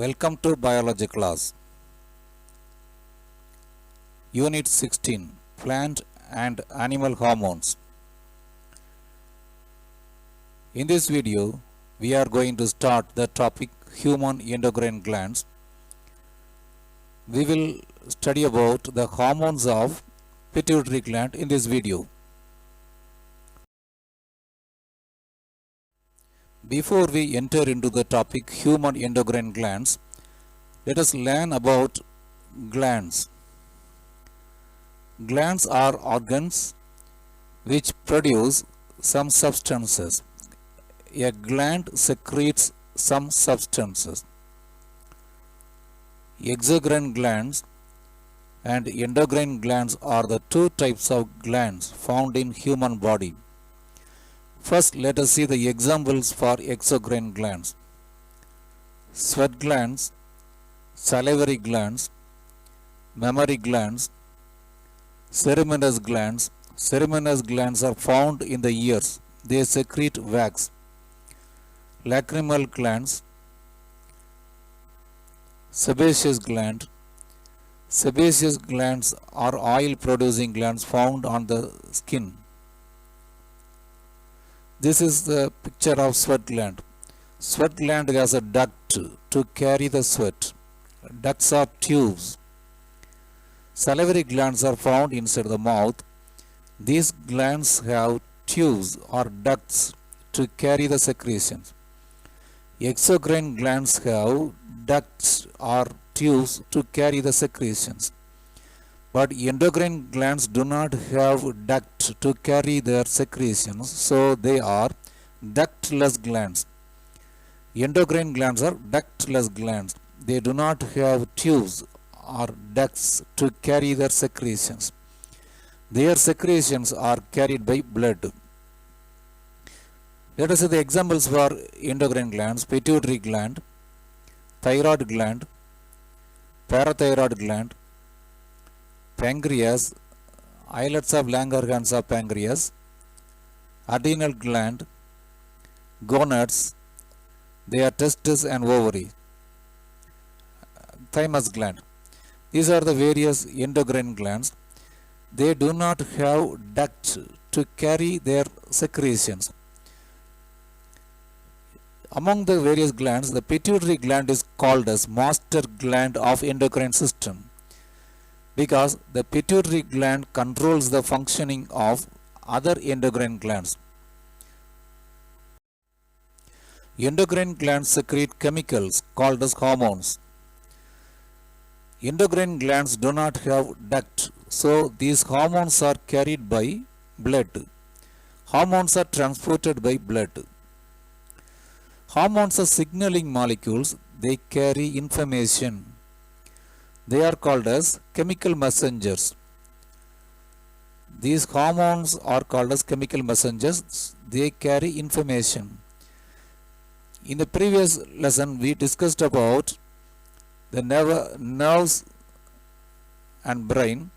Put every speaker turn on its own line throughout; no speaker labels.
Welcome to Biology class. Unit 16 Plant and Animal Hormones. In this video, we are going to start the topic human endocrine glands. We will study about the hormones of pituitary gland in this video. Before we enter into the topic human endocrine glands, let us learn about glands. Glands are organs which produce some substances. A gland secretes some substances. Exocrine glands and endocrine glands are the two types of glands found in human body. First, let us see the examples for exocrine glands. Sweat glands, salivary glands, mammary glands, cereminous glands. Cereminous glands are found in the ears. They secrete wax. Lacrimal glands, sebaceous gland. Sebaceous glands are oil-producing glands found on the skin. This is the picture of sweat gland. Sweat gland has a duct to carry the sweat. Ducts are tubes. Salivary glands are found inside the mouth. These glands have tubes or ducts to carry the secretions. Exocrine glands have ducts or tubes to carry the secretions. But endocrine glands do not have duct to carry their secretions, so they are ductless glands. Endocrine glands are ductless glands. They do not have tubes or ducts to carry their secretions. Their secretions are carried by blood. Let us see the examples for endocrine glands: pituitary gland, thyroid gland, parathyroid gland, pancreas, islets of Langerhans of pancreas, adrenal gland, gonads, they are testes and ovary, thymus gland. These are the various endocrine glands. They do not have duct to carry their secretions. Among the various glands, the pituitary gland is called as master gland of endocrine system, because the pituitary gland controls the functioning of other endocrine glands. Endocrine glands secrete chemicals called as hormones. Endocrine glands do not have duct, so these hormones are carried by blood. Hormones are transported by blood. Hormones are signaling molecules. They carry information. They are called as chemical messengers. These hormones are called as chemical messengers. They carry information. In the previous lesson, we discussed about the nerves and brain.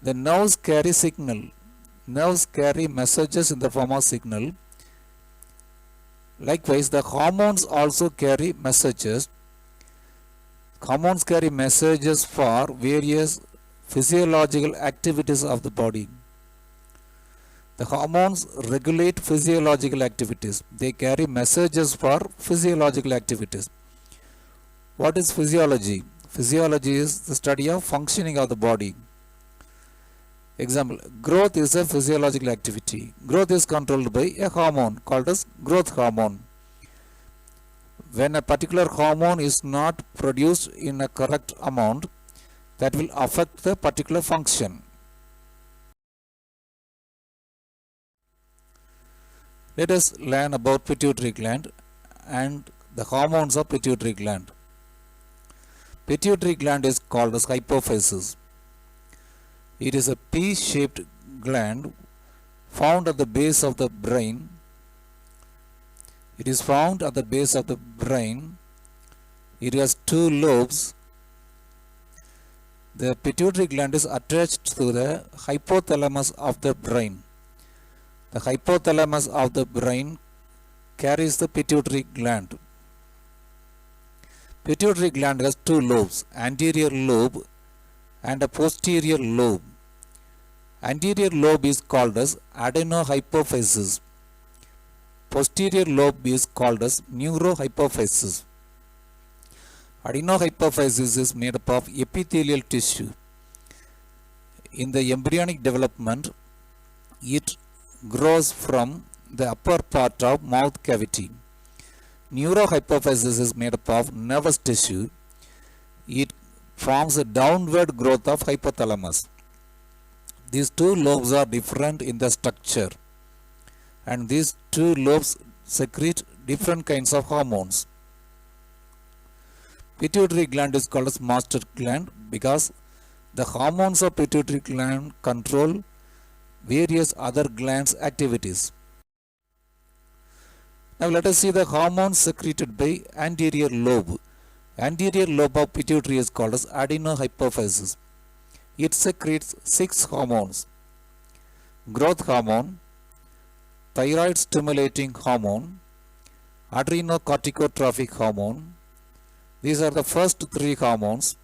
The nerves carry signal. Nerves carry messages in the form of signal. Likewise, the hormones also carry messages. Hormones carry messages for various physiological activities of the body. The hormones regulate physiological activities. They carry messages for physiological activities. What is physiology? Physiology is the study of functioning of the body. Example, growth is a physiological activity. Growth is controlled by a hormone called as growth hormone. When a particular hormone is not produced in a correct amount, that will affect the particular function. Let us learn about pituitary gland and the hormones of pituitary gland. Pituitary gland is called as hypophysis. It is a pea-shaped gland found at the base of the brain. It is found at the base of the brain. It has two lobes. The pituitary gland is attached to the hypothalamus of the brain. The hypothalamus of the brain carries the pituitary gland. Pituitary gland has two lobes, anterior lobe and a posterior lobe. Anterior lobe is called as adenohypophysis. Posterior lobe is called as neurohypophysis. Adenohypophysis is made up of epithelial tissue. In the embryonic development, it grows from the upper part of mouth cavity. Neurohypophysis is made up of nervous tissue. It forms a downward growth of hypothalamus. These two lobes are different in the structure, and these two lobes secrete different kinds of hormones. Pituitary gland is called as master gland because the hormones of pituitary gland control various other glands' activities. Now let us see the hormones secreted by anterior lobe. Anterior lobe of pituitary is called as adenohypophysis. It secretes 6 hormones: growth hormone, thyroid stimulating hormone, adrenocorticotropic hormone. These are the first 3 hormones.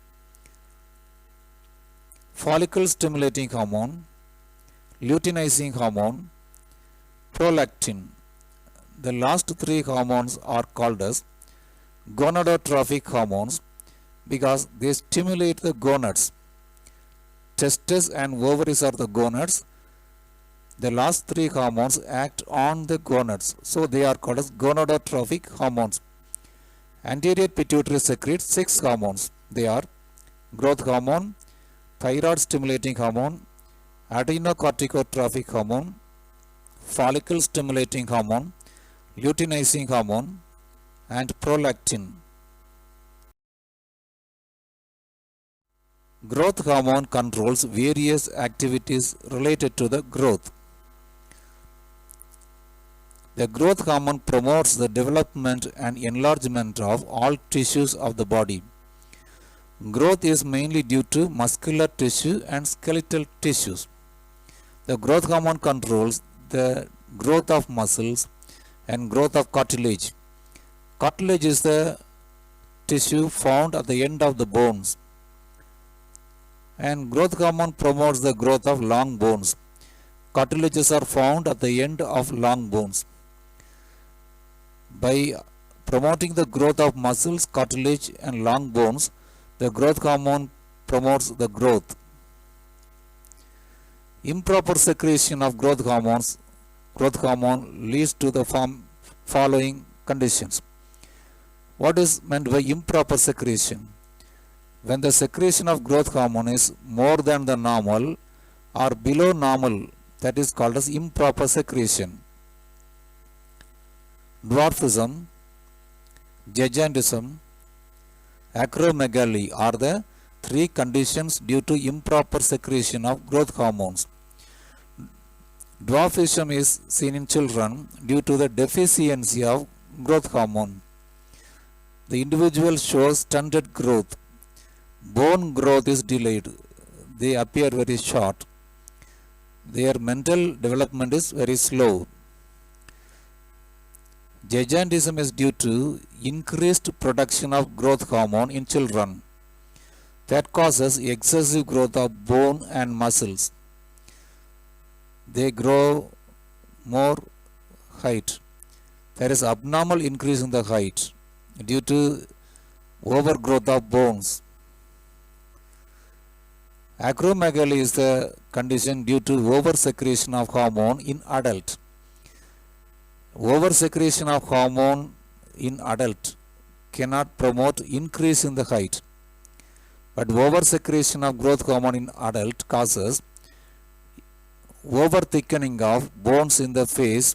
Follicle stimulating hormone, luteinizing hormone, prolactin. The last 3 hormones are called as gonadotropic hormones because they stimulate the gonads. Testes and ovaries are the gonads. The last 3 hormones act on the gonads, so they are called as gonadotropic hormones. Anterior pituitary secretes 6 hormones. They are growth hormone, thyroid stimulating hormone, adrenocorticotropic hormone, follicle stimulating hormone, luteinizing hormone, and prolactin. Growth hormone controls various activities related to the growth. The growth hormone promotes the development and enlargement of all tissues of the body. Growth is mainly due to muscular tissue and skeletal tissues. The growth hormone controls the growth of muscles and growth of cartilage. Cartilage is the tissue found at the end of the bones. And growth hormone promotes the growth of long bones. Cartilages are found at the end of long bones. By promoting the growth of muscles, cartilage, and long bones, the growth hormone promotes the growth. Improper secretion of growth hormone leads to the following conditions. What is meant by improper secretion? When the secretion of growth hormone is more than the normal or below normal, that is called as improper secretion. Dwarfism, gigantism, acromegaly are the 3 conditions due to improper secretion of growth hormones. Dwarfism is seen in children due to the deficiency of growth hormone. The individual shows stunted growth. Bone growth is delayed. They appear very short. Their mental development is very slow. Gigantism is due to increased production of growth hormone in children. That causes excessive growth of bone and muscles. They grow more height. There is abnormal increase in the height due to overgrowth of bones. Acromegaly is the condition due to oversecretion of hormone in adult. Oversecretion of hormone in adult cannot promote increase in the height, but oversecretion of growth hormone in adult causes over thickening of bones in the face,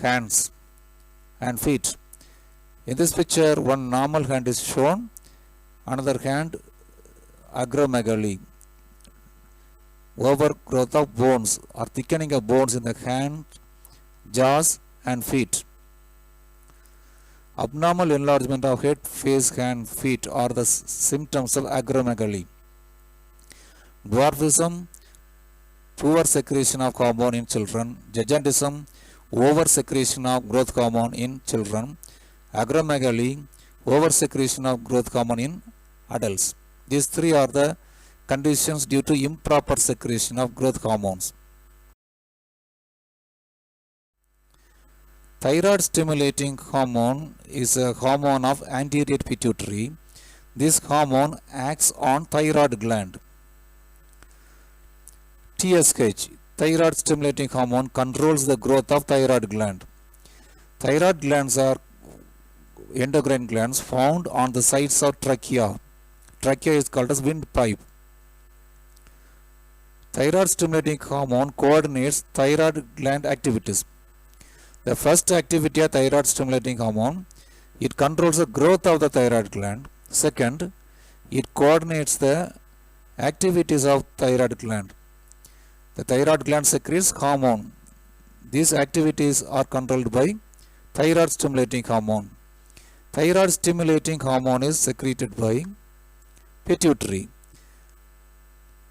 hands, and feet. In this picture, one normal hand is shown, another hand acromegaly, overgrowth of bones or thickening of bones in the hand, jaws, and feet. Abnormal enlargement of head, face, hand, feet are the symptoms of acromegaly. Dwarfism, poor secretion of hormone in children. Gigantism, over secretion of growth hormone in children. Acromegaly, oversecretion of growth hormone in adults. These three are the conditions due to improper secretion of growth hormones. Thyroid stimulating hormone is a hormone of anterior pituitary. This hormone acts on thyroid gland. TSH, thyroid stimulating hormone, controls the growth of thyroid gland. Thyroid glands are endocrine glands found on the sides of trachea. Trachea is called as windpipe. Thyroid stimulating hormone coordinates thyroid gland activities. The first activity of thyroid stimulating hormone, it controls the growth of the thyroid gland. Second, it coordinates the activities of thyroid gland. The thyroid gland secretes hormone. These activities are controlled by thyroid stimulating hormone. Thyroid stimulating hormone is secreted by pituitary.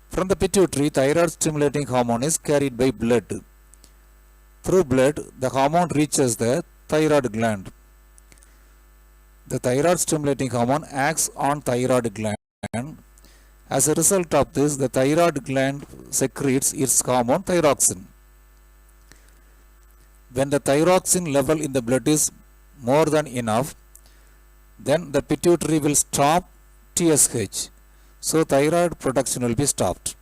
From the pituitary, thyroid stimulating hormone is carried by blood. Through blood, the hormone reaches the thyroid gland. The thyroid stimulating hormone acts on thyroid gland. As a result of this, the thyroid gland secretes its hormone thyroxine. When the thyroxine level in the blood is more than enough, then the pituitary will stop TSH. So thyroid production will be stopped.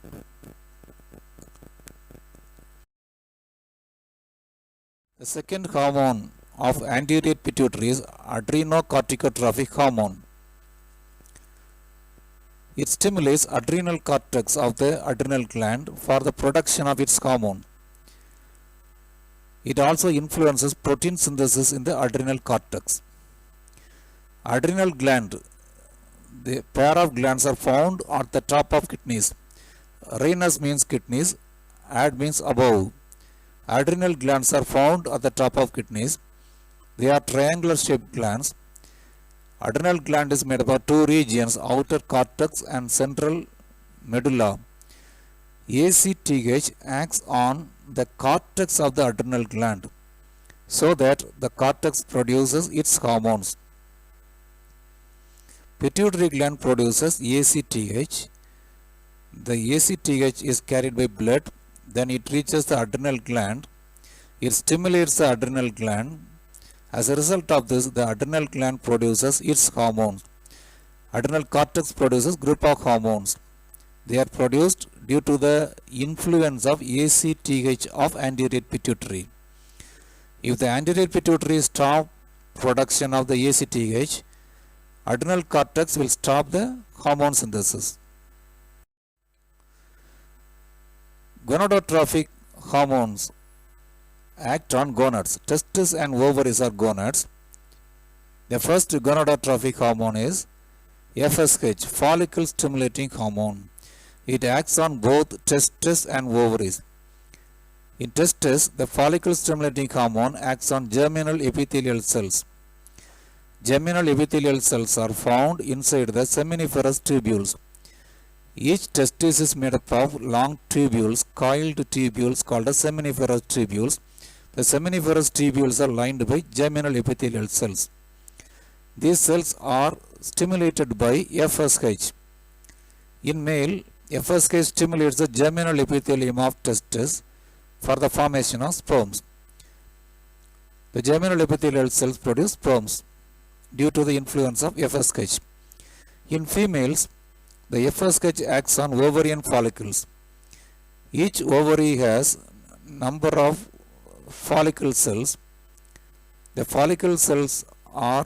The second hormone of anterior pituitary is adrenocorticotrophic hormone. It stimulates adrenal cortex of the adrenal gland for the production of its hormone. It also influences protein synthesis in the adrenal cortex. Adrenal gland, the pair of glands are found at the top of kidneys. Renus means kidneys, ad means above. Adrenal glands are found at the top of kidneys. They are triangular shaped glands. Adrenal gland is made up of two regions, outer cortex and central medulla. ACTH acts on the cortex of the adrenal gland so that the cortex produces its hormones. Pituitary gland produces ACTH. The ACTH is carried by blood. Then it reaches the adrenal gland. It stimulates the adrenal gland. As a result of this, the adrenal gland produces its hormones. Adrenal cortex produces group of hormones. They are produced due to the influence of ACTH of anterior pituitary. If the anterior pituitary stops production of the ACTH, adrenal cortex will stop the hormone synthesis. Gonadotrophic hormones act on gonads. Testes and ovaries are gonads. The first gonadotrophic hormone is FSH, follicle stimulating hormone. It acts on both testes and ovaries. In testes, the follicle stimulating hormone acts on germinal epithelial cells. Germinal epithelial cells are found inside the seminiferous tubules. Each testis is made up of long tubules, coiled tubules called as seminiferous tubules. The seminiferous tubules are lined by germinal epithelial cells. These cells are stimulated by FSH. In male, FSH stimulates the germinal epithelium of testes for the formation of sperms. The germinal epithelial cells produce sperms due to the influence of FSH. In females, the FSH acts on ovarian follicles. Each ovary has number of follicle cells. The follicle cells are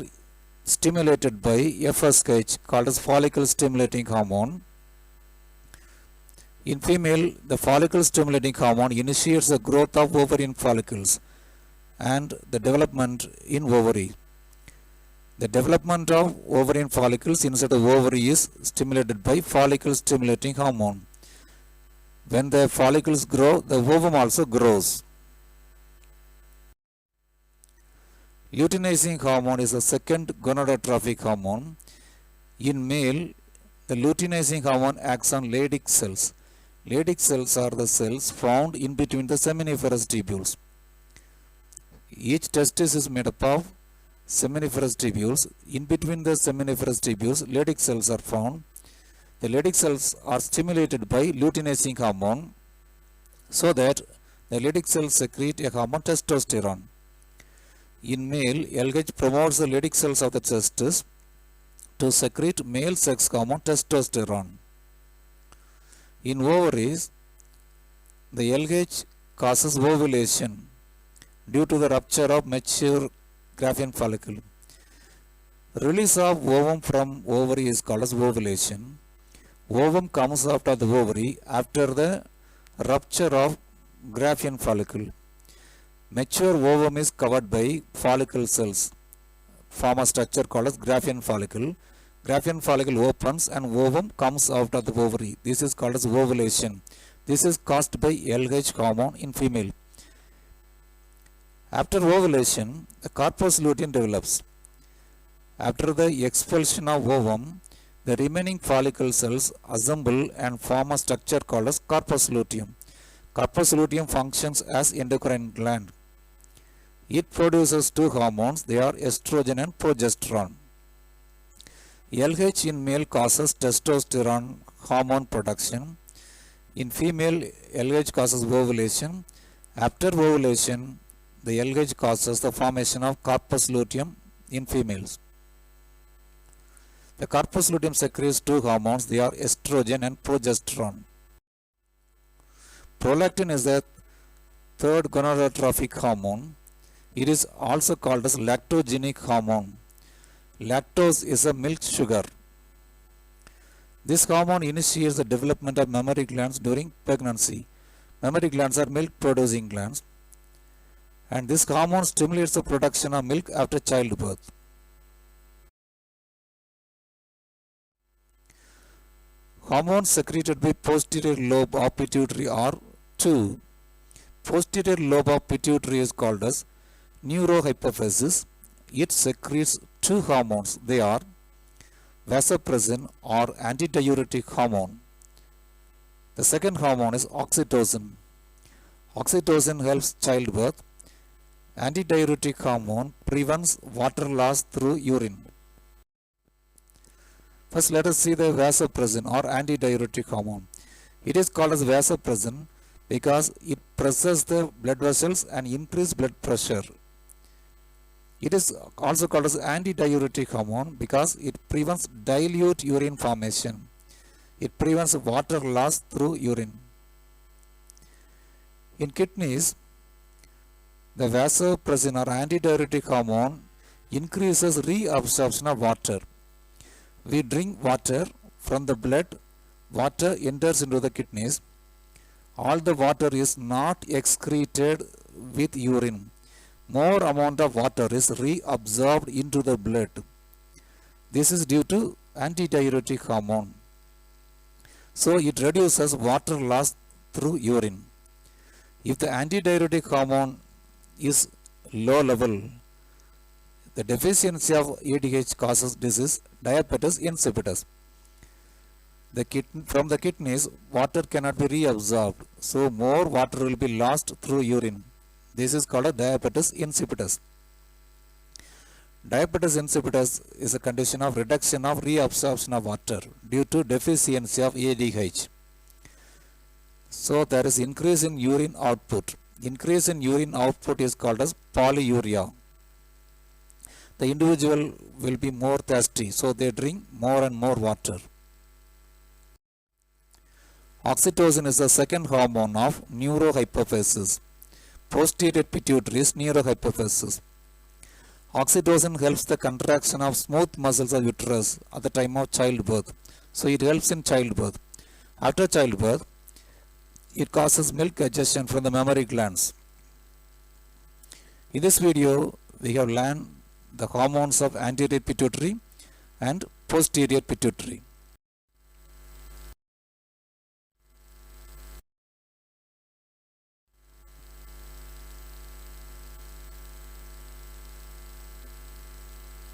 stimulated by FSH called as follicle stimulating hormone. In female, the follicle stimulating hormone initiates the growth of ovarian follicles and the development in ovary. The development of ovarian follicles inside the ovary is stimulated by follicle stimulating hormone. When the follicles grow, the ovum also grows. Luteinizing hormone is the second gonadotrophic hormone. In male, the luteinizing hormone acts on Leydig cells. Leydig cells are the cells found in between the seminiferous tubules. Each testis is made up of seminiferous tubules. In between the seminiferous tubules, Leydig cells are found. The Leydig cells are stimulated by luteinizing hormone so that the Leydig cells secrete a hormone testosterone. In male, LH promotes the Leydig cells of the testes to secrete male sex hormone testosterone. In ovaries, the LH causes ovulation due to the rupture of mature Graafian follicle. Release of ovum from ovary is called as ovulation. Ovum comes out of the ovary after the rupture of Graafian follicle. Mature ovum is covered by follicle cells, form a structure called as Graafian follicle. Graafian follicle opens and ovum comes out of the ovary. This is called as ovulation. This is caused by LH hormone in female. After ovulation, the corpus luteum develops. After the expulsion of ovum, the remaining follicle cells assemble and form a structure called as corpus luteum. Corpus luteum functions as endocrine gland. It produces two hormones, they are estrogen and progesterone. LH in male causes testosterone hormone production. In female, LH causes ovulation. After ovulation, the LH causes the formation of corpus luteum in females. The corpus luteum secretes two hormones, they are estrogen and progesterone. Prolactin is the third gonadotrophic hormone. It is also called as lactogenic hormone. Lactose is a milk sugar. This hormone initiates the development of mammary glands during pregnancy. Mammary glands are milk producing glands, and this hormone stimulates the production of milk after childbirth. Hormones secreted by posterior lobe of pituitary are two. Posterior lobe of pituitary is called as neurohypophysis. It secretes two hormones. They are vasopressin or antidiuretic hormone. The second hormone is oxytocin. Oxytocin helps childbirth. Antidiuretic hormone prevents water loss through urine. First, let us see the vasopressin or antidiuretic hormone. It is called as vasopressin because it presses the blood vessels and increases blood pressure. It is also called as antidiuretic hormone because it prevents dilute urine formation. It prevents water loss through urine. In kidneys, the vasopressin or antidiuretic hormone increases reabsorption of water. We drink water from the blood, water enters into the kidneys. All the water is not excreted with urine. More amount of water is reabsorbed into the blood. This is due to antidiuretic hormone. So it reduces water loss through urine. If the antidiuretic hormone is low level, the deficiency of ADH causes disease, diabetes insipidus. From the kidneys, water cannot be reabsorbed, so more water will be lost through urine. This is called a diabetes insipidus. Diabetes insipidus is a condition of reduction of reabsorption of water due to deficiency of ADH. So there is increase in urine output. Increase in urine output is called as polyuria. The individual will be more thirsty, so they drink more and more water. Oxytocin is the second hormone of neurohypophysis. Posterior pituitary is neurohypophysis. Oxytocin helps the contraction of smooth muscles of uterus at the time of childbirth. So it helps in childbirth. After childbirth, it causes milk digestion from the mammary glands. In this video, we have learned the hormones of anterior pituitary and posterior pituitary.